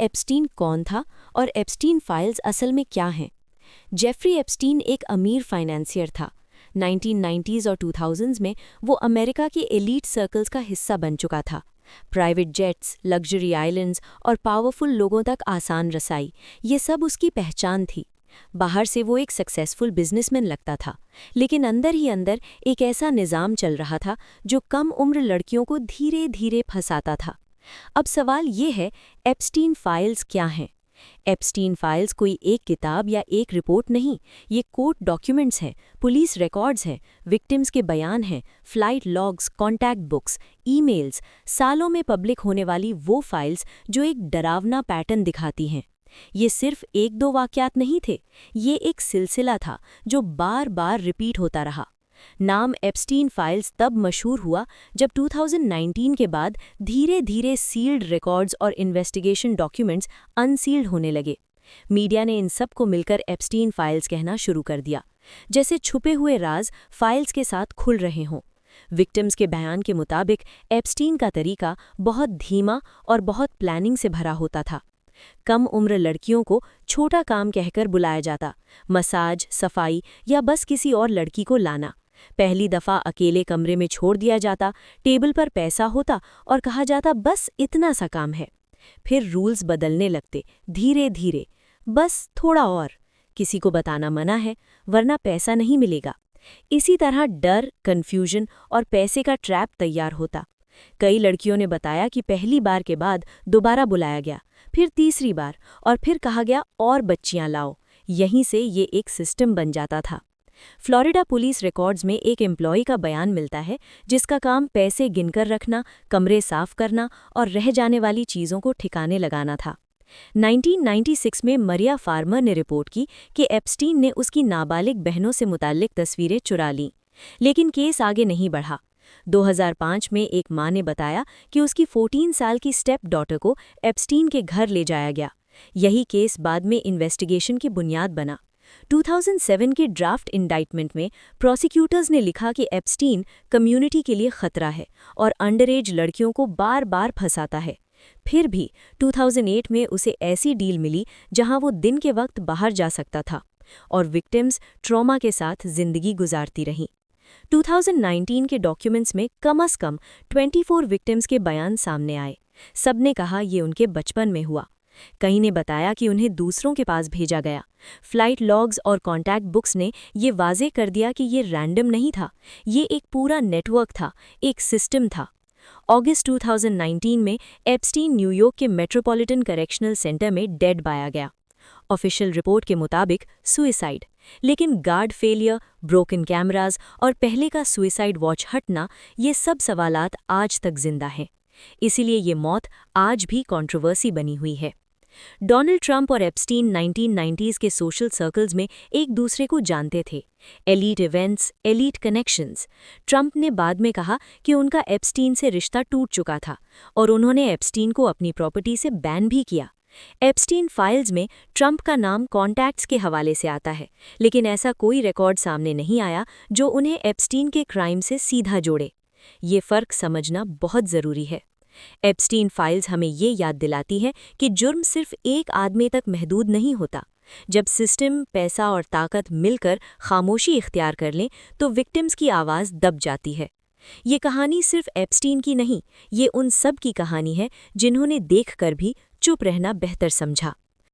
Epstein कौन था और एप्स्टीन फाइल्स असल में क्या हैं? जेफरी एप्स्टीन एक अमीर फाइनेंसियर था। 1990s और 2000s में वो अमेरिका के एलीट सर्कल्स का हिस्सा बन चुका था। प्राइवेट जेट्स, लग्जरी आइलैंड्स और पावरफुल लोगों तक आसान रसाई, ये सब उसकी पहचान थी। बाहर से वो एक सक्सेसफुल बिजनेसमैन लगता था, लेकिन अंदर ही अंदर एक ऐसा निज़ाम चल रहा था जो कम उम्र लड़कियों को धीरे धीरे फंसाता था। अब सवाल ये है, एप्स्टीन फाइल्स क्या हैं? एप्स्टीन फाइल्स कोई एक किताब या एक रिपोर्ट नहीं, ये कोर्ट डॉक्यूमेंट्स हैं, पुलिस रिकॉर्ड्स हैं, विक्टिम्स के बयान हैं, flight logs, contact books, emails, सालों में पब्लिक होने वाली वो फाइल्स जो एक डरावना पैटर्न दिखाती हैं। ये सिर्फ एक दो वाक़यात नहीं थे, ये एक सिलसिला था जो बार बार रिपीट होता रहा। नाम एप्स्टीन फाइल्स तब मशहूर हुआ जब 2019 के बाद धीरे धीरे सील्ड रिकॉर्ड्स और इन्वेस्टिगेशन डॉक्यूमेंट्स अनसील्ड होने लगे। मीडिया ने इन सब को मिलकर एप्स्टीन फाइल्स कहना शुरू कर दिया, जैसे छुपे हुए राज फाइल्स के साथ खुल रहे हों। विक्टिम्स के बयान के मुताबिक एप्स्टीन का तरीका बहुत धीमा और बहुत प्लानिंग से भरा होता था। कम उम्र लड़कियों को छोटा काम कहकर बुलाया जाता, मसाज, सफाई या बस किसी और लड़की को लाना। पहली दफ़ा अकेले कमरे में छोड़ दिया जाता, टेबल पर पैसा होता और कहा जाता बस इतना सा काम है। फिर रूल्स बदलने लगते धीरे धीरे, बस थोड़ा और, किसी को बताना मना है वरना पैसा नहीं मिलेगा। इसी तरह डर, कन्फ्यूजन और पैसे का ट्रैप तैयार होता। कई लड़कियों ने बताया कि पहली बार के बाद दोबारा बुलाया गया, फिर तीसरी बार और फिर कहा गया और बच्चियां लाओ। यहीं से ये एक सिस्टम बन जाता था। फ्लोरिडा पुलिस रिकॉर्ड्स में एक एम्प्लॉय का बयान मिलता है जिसका काम पैसे गिनकर रखना, कमरे साफ करना और रह जाने वाली चीज़ों को ठिकाने लगाना था। 1996 में मरिया फार्मर ने रिपोर्ट की कि एप्स्टीन ने उसकी नाबालिग बहनों से मुताल्लिक तस्वीरें चुरा लीं, लेकिन केस आगे नहीं बढ़ा। 2005 में एक मां ने बताया कि उसकी 14 साल की स्टेप डॉटर को एप्स्टीन के घर ले जाया गया। यही केस बाद में इन्वेस्टिगेशन की बुनियाद बना। 2007 के ड्राफ्ट इंडाइटमेंट में प्रोसिक्यूटर्स ने लिखा कि एप्स्टीन कम्युनिटी के लिए खतरा है और अंडरएज लड़कियों को बार बार फंसाता है। फिर भी 2008 में उसे ऐसी डील मिली जहां वो दिन के वक्त बाहर जा सकता था और विक्टिम्स ट्रॉमा के साथ जिंदगी गुजारती रहीं। 2019 के डॉक्यूमेंट्स में कम से कम 24 विक्टिम्स के बयान सामने आए। सबने कहा ये उनके बचपन में हुआ। कई ने बताया कि उन्हें दूसरों के पास भेजा गया। फ्लाइट लॉग्स और कॉन्टैक्ट बुक्स ने ये वाजे कर दिया कि ये रैंडम नहीं था, ये एक पूरा नेटवर्क था, एक सिस्टम था। अगस्त 2019 में एप्स्टीन न्यूयॉर्क के मेट्रोपॉलिटन करेक्शनल सेंटर में डेड पाया गया। ऑफिशियल रिपोर्ट के मुताबिक सुइसाइड, लेकिन गार्ड फेलियर, ब्रोकन कैमरास और पहले का सुइसाइड वॉच हटना, ये सब सवालात आज तक जिंदा हैं। इसीलिए ये मौत आज भी कंट्रोवर्सी बनी हुई है। डोनाल्ड ट्रंप और एप्स्टीन 1990s के सोशल सर्कल्स में एक दूसरे को जानते थे। Elite events, elite connections. Trump ने बाद में कहा कि उनका एप्स्टीन से रिश्ता टूट चुका था और उन्होंने एप्स्टीन को अपनी प्रॉपर्टी से बैन भी किया। एप्स्टीन फाइल्स में ट्रंप का नाम कॉन्टैक्ट्स के हवाले से आता है, लेकिन ऐसा कोई रिकॉर्ड सामने नहीं आया जो उन्हें एप्स्टीन के क्राइम से सीधा जोड़े। ये फ़र्क समझना बहुत ज़रूरी है। एप्स्टीन फाइल्स हमें ये याद दिलाती है कि जुर्म सिर्फ एक आदमी तक महदूद नहीं होता। जब सिस्टम, पैसा और ताकत मिलकर खामोशी इख्तियार कर लें तो विक्टिम्स की आवाज़ दब जाती है। ये कहानी सिर्फ एप्स्टीन की नहीं, ये उन सब की कहानी है जिन्होंने देखकर भी चुप रहना बेहतर समझा।